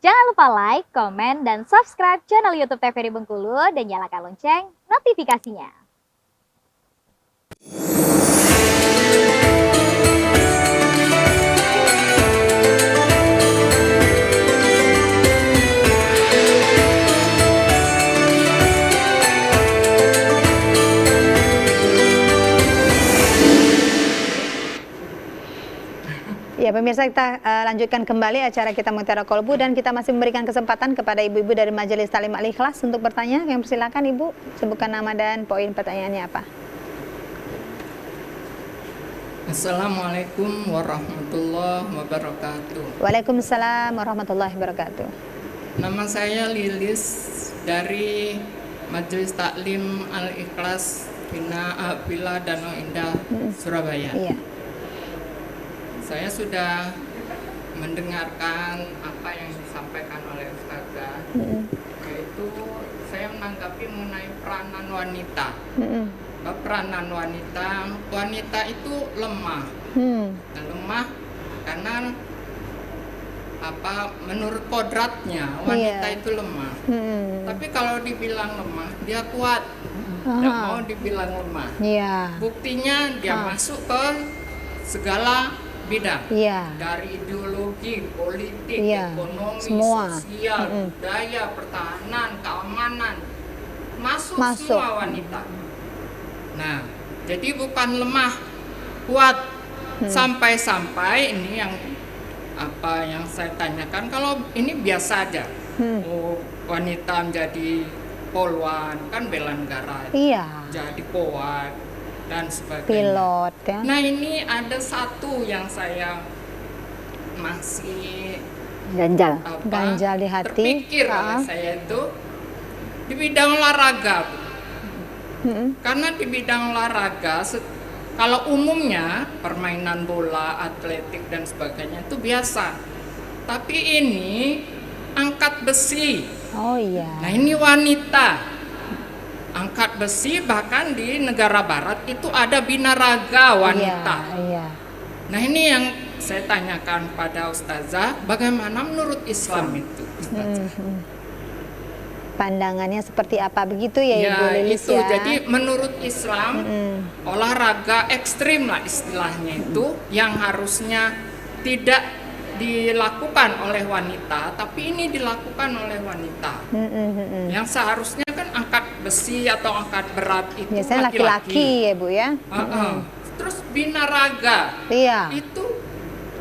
Jangan lupa like, komen, dan subscribe channel YouTube TVRI Bengkulu dan nyalakan lonceng notifikasinya. Ya pemirsa, kita lanjutkan kembali acara kita Mutiara Kolbu dan kita masih memberikan kesempatan kepada ibu-ibu dari Majelis Taklim Al-Ikhlas untuk bertanya. Yang persilakan Ibu, sebutkan nama dan poin pertanyaannya apa. Assalamualaikum warahmatullahi wabarakatuh. Waalaikumsalam warahmatullahi wabarakatuh. Nama saya Lilis dari Majelis Taklim Al-Ikhlas Villa Danau Indah, Surabaya. Iya. Saya sudah mendengarkan apa yang disampaikan oleh Ustazah, yaitu saya menanggapi mengenai peranan wanita. Peranan wanita itu lemah. Lemah karena menurut kodratnya wanita itu lemah. Tapi kalau dibilang lemah, dia kuat. Tidak mau dibilang lemah. Buktinya dia masuk ke segala bidang, dari ideologi, politik, ekonomi, semua. sosial, budaya, pertahanan, keamanan, masuk semua wanita. Nah, jadi bukan lemah, kuat. Sampai-sampai ini yang saya tanyakan, kalau ini biasa aja, wanita menjadi polwan, kan bela negara, jadi polwan dan sebagainya, pilot ya. Nah ini ada satu yang saya masih ganjal di hati, terpikir oleh saya itu di bidang olahraga, karena di bidang olahraga kalau umumnya permainan bola, atletik dan sebagainya itu biasa, tapi ini angkat besi. Nah ini wanita angkat besi, bahkan di negara barat itu ada binaraga wanita. Nah ini yang saya tanyakan pada Ustazah, bagaimana menurut Islam itu, Ustazah? Pandangannya seperti apa begitu ya Ibu Lilis itu. Jadi menurut Islam olahraga ekstrim lah istilahnya itu, yang harusnya tidak dilakukan oleh wanita, tapi ini dilakukan oleh wanita. Yang seharusnya kan angkat besi atau angkat berat itu biasanya laki-laki ya Bu ya. Terus binaraga itu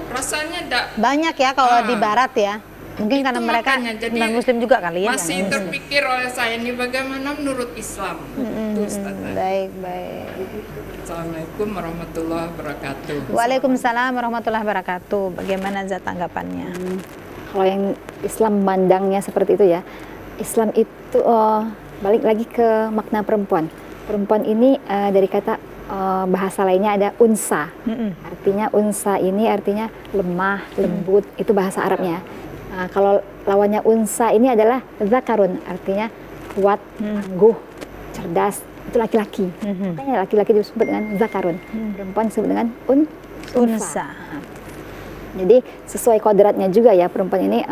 rasanya banyak ya kalau di barat ya. Mungkin karena mereka bukan muslim juga kali ya. Masih terpikir oleh saya ini bagaimana menurut Islam. Baik. Assalamualaikum warahmatullahi wabarakatuh. Waalaikumsalam warahmatullahi wabarakatuh. Bagaimana tanggapannya? Kalau yang Islam memandangnya seperti itu ya, Islam itu balik lagi ke makna perempuan. Perempuan ini dari kata bahasa lainnya ada unsa. Artinya unsa ini artinya lemah, lembut, itu bahasa Arabnya. Kalau lawannya unsa ini adalah zakarun, artinya kuat, tangguh, cerdas, itu laki-laki. Makanya laki-laki disebut dengan zakarun, perempuan disebut dengan unsa. Jadi sesuai kodratnya juga ya perempuan ini.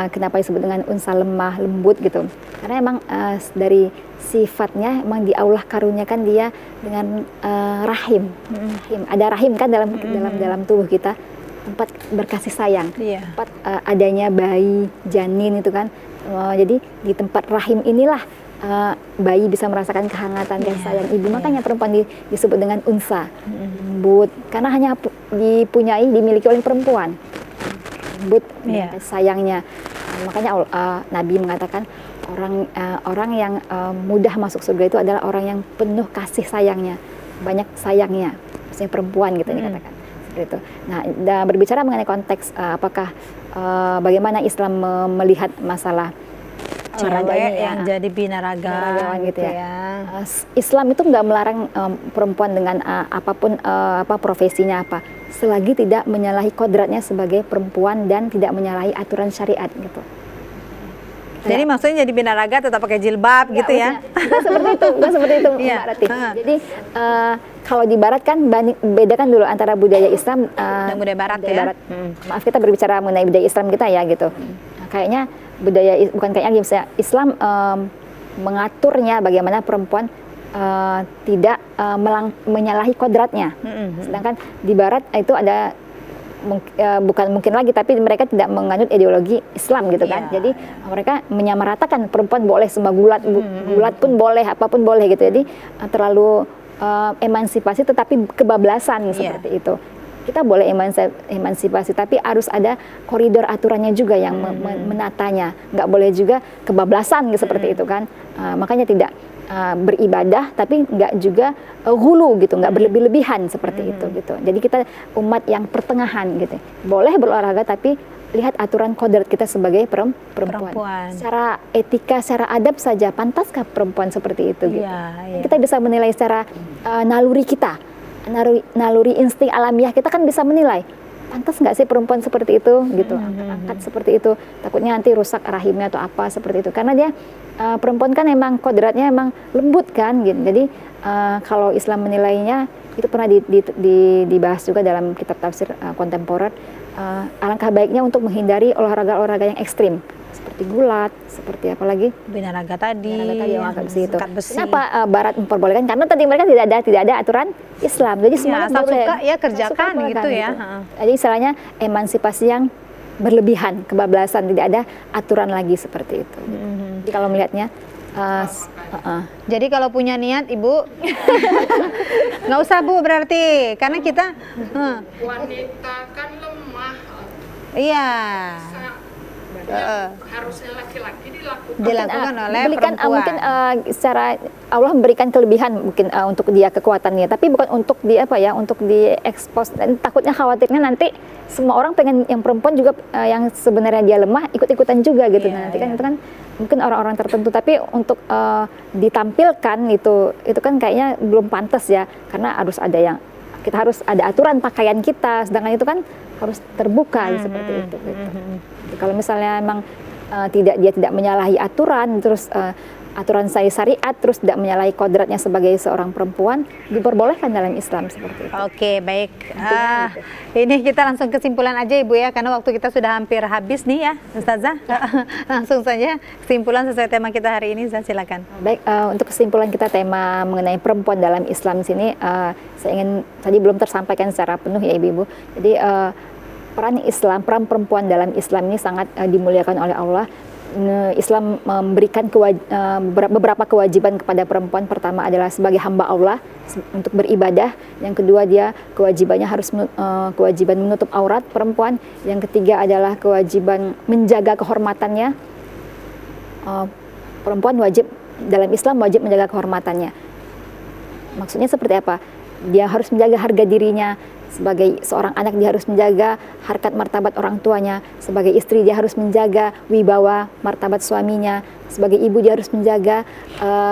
Kenapa disebut dengan unsa, lemah, lembut gitu? Karena emang dari sifatnya emang di Allah karuniakan dia dengan rahim. Ada rahim kan dalam tubuh kita, tempat berkasih sayang, tempat adanya bayi, janin itu kan. Jadi di tempat rahim inilah bayi bisa merasakan kehangatan dan sayang ibu. Makanya perempuan disebut dengan unsa, lembut, karena hanya dimiliki oleh perempuan. Lembut, sayangnya. Makanya Nabi mengatakan orang yang mudah masuk surga itu adalah orang yang penuh kasih sayangnya, banyak sayangnya, maksudnya perempuan gitu dikatakan. Itu. Nah, berbicara mengenai konteks apakah bagaimana Islam melihat masalah cewek yang jadi binaragawan gitu ya. Islam itu nggak melarang perempuan dengan apapun profesinya selagi tidak menyalahi kodratnya sebagai perempuan dan tidak menyalahi aturan syariat gitu. Jadi maksudnya jadi binaraga tetap pakai jilbab gitu ya? Nggak seperti itu, Mbak Ratih. Jadi kalau di Barat kan bedakan dulu antara budaya Islam Dan budaya Barat ya. Maaf, kita berbicara mengenai budaya Islam kita ya gitu. Nah, kayaknya bukan kayaknya misalnya Islam mengaturnya bagaimana perempuan tidak menyalahi kodratnya. Sedangkan di Barat itu ada bukan mungkin lagi, tapi mereka tidak menganut ideologi Islam gitu kan. Jadi mereka menyamaratakan perempuan boleh semua gulat pun boleh, apapun boleh gitu. Jadi terlalu emansipasi tetapi kebablasan seperti itu. Kita boleh emansipasi, tapi harus ada koridor aturannya juga yang menatanya. Nggak boleh juga kebablasan seperti itu kan. Makanya tidak beribadah, tapi nggak juga hulu gitu, nggak berlebih-lebihan seperti itu gitu. Jadi kita umat yang pertengahan gitu. Boleh berolahraga, tapi lihat aturan kodrat kita sebagai perempuan. Secara etika, secara adab saja, pantaskah perempuan seperti itu? Gitu. Kita bisa menilai secara naluri kita, naluri insting alamiah kita kan bisa menilai. Pantas nggak sih perempuan seperti itu gitu, angkat seperti itu, takutnya nanti rusak rahimnya atau apa seperti itu, karena dia perempuan kan emang kodratnya emang lembut kan gitu. Jadi kalau Islam menilainya itu pernah dibahas juga dalam kitab tafsir kontemporer, alangkah baiknya untuk menghindari olahraga-olahraga yang ekstrim seperti gulat, seperti apa lagi Binaraga tadi, angkat besi itu. besi. Kenapa Barat memperbolehkan? Karena tadi mereka tidak ada aturan Islam. Jadi semuanya asal boleh. suka ya kerjakan Suka, gitu ya. Jadi istilahnya emansipasi yang berlebihan, kebablasan, tidak ada aturan lagi seperti itu. Jadi kalau melihatnya Jadi kalau punya niat Ibu nggak usah Bu berarti, karena kita Wanita kan lemah. iya Harusnya laki-laki dilakukan oleh diberikan, perempuan. mungkin secara Allah memberikan kelebihan mungkin untuk dia kekuatannya, tapi bukan untuk untuk diekspos. Dan takutnya khawatirnya nanti semua orang pengen yang perempuan juga yang sebenarnya dia lemah ikut-ikutan juga gitu. Nanti kan itu kan mungkin orang-orang tertentu, tapi untuk ditampilkan itu kan kayaknya belum pantas ya, karena kita harus ada aturan pakaian kita, sedangkan itu kan harus terbuka seperti itu. Gitu. Kalau misalnya memang dia tidak menyalahi aturan, terus aturan syariat, terus tidak menyalahi kodratnya sebagai seorang perempuan, diperbolehkan dalam Islam seperti itu. Oke, baik. Ini kita langsung kesimpulan aja Ibu ya, karena waktu kita sudah hampir habis nih ya, Ustazah. Langsung saja kesimpulan sesuai tema kita hari ini, Ustazah, silakan. Baik, untuk kesimpulan kita tema mengenai perempuan dalam Islam sini, saya ingin tadi belum tersampaikan secara penuh ya Ibu-ibu. Jadi peran perempuan dalam Islam ini sangat dimuliakan oleh Allah. Islam memberikan beberapa kewajiban kepada perempuan. Pertama adalah sebagai hamba Allah untuk beribadah. Yang kedua, dia kewajibannya harus kewajiban menutup aurat perempuan. Yang ketiga adalah kewajiban menjaga kehormatannya. Perempuan dalam Islam wajib menjaga kehormatannya. Maksudnya seperti apa? Dia harus menjaga harga dirinya. Sebagai seorang anak dia harus menjaga harkat martabat orang tuanya. Sebagai istri dia harus menjaga wibawa martabat suaminya. Sebagai ibu dia harus menjaga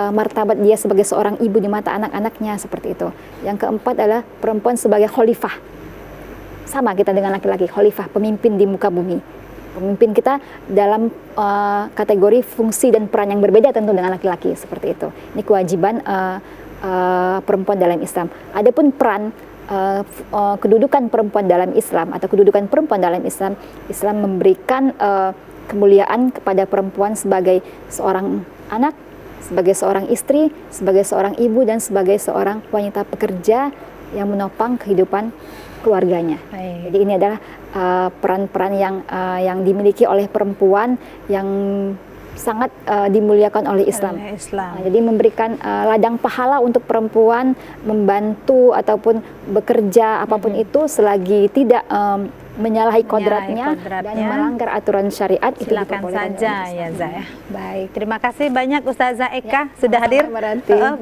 martabat dia sebagai seorang ibu di mata anak-anaknya, seperti itu. Yang keempat adalah perempuan sebagai khalifah. Sama kita dengan laki-laki, khalifah, pemimpin di muka bumi. Pemimpin kita dalam kategori fungsi dan peran yang berbeda tentu dengan laki-laki, seperti itu. Ini kewajiban perempuan dalam Islam. Adapun peran kedudukan perempuan dalam Islam atau kedudukan perempuan dalam Islam, Islam memberikan kemuliaan kepada perempuan sebagai seorang anak, sebagai seorang istri, sebagai seorang ibu, dan sebagai seorang wanita pekerja yang menopang kehidupan keluarganya. Jadi ini adalah peran-peran yang dimiliki oleh perempuan yang sangat dimuliakan oleh Islam. Jadi memberikan ladang pahala untuk perempuan membantu ataupun bekerja apapun itu selagi tidak menyalahi kodratnya dan melanggar aturan syariat. Silakan saja ya Zaya. Baik, terima kasih banyak Ustazah Eka sudah hadir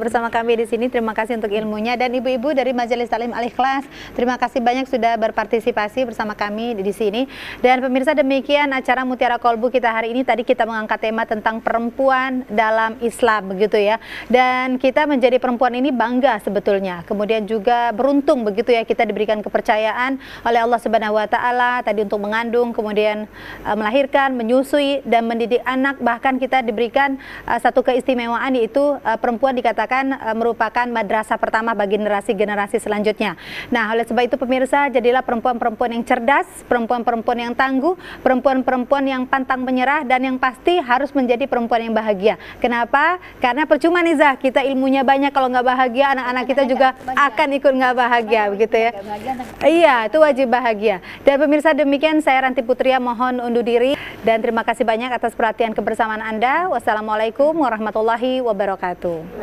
bersama kami di sini. Terima kasih untuk ilmunya, dan ibu-ibu dari Majelis Talim Al-Ikhlas, terima kasih banyak sudah berpartisipasi bersama kami di sini. Dan pemirsa, demikian acara Mutiara Kolbu kita hari ini. Tadi kita mengangkat tema tentang perempuan dalam Islam, begitu ya. Dan kita menjadi perempuan ini bangga sebetulnya. Kemudian juga beruntung begitu ya, kita diberikan kepercayaan oleh Allah Subhanahu wa Ta'ala Ta'ala, tadi untuk mengandung, kemudian melahirkan, menyusui, dan mendidik anak. Bahkan kita diberikan satu keistimewaan, yaitu perempuan dikatakan merupakan madrasah pertama bagi generasi-generasi selanjutnya. Nah, oleh sebab itu pemirsa, jadilah perempuan-perempuan yang cerdas, perempuan-perempuan yang tangguh, perempuan-perempuan yang pantang menyerah, dan yang pasti harus menjadi perempuan yang bahagia. Kenapa? Karena percuma nih Zah, kita ilmunya banyak, kalau nggak bahagia anak-anak kita juga akan ikut nggak bahagia, begitu ya. Iya, itu wajib bahagia. Dan pemirsa, demikian saya Ranti Putria mohon undur diri, dan terima kasih banyak atas perhatian kebersamaan Anda. Wassalamualaikum warahmatullahi wabarakatuh.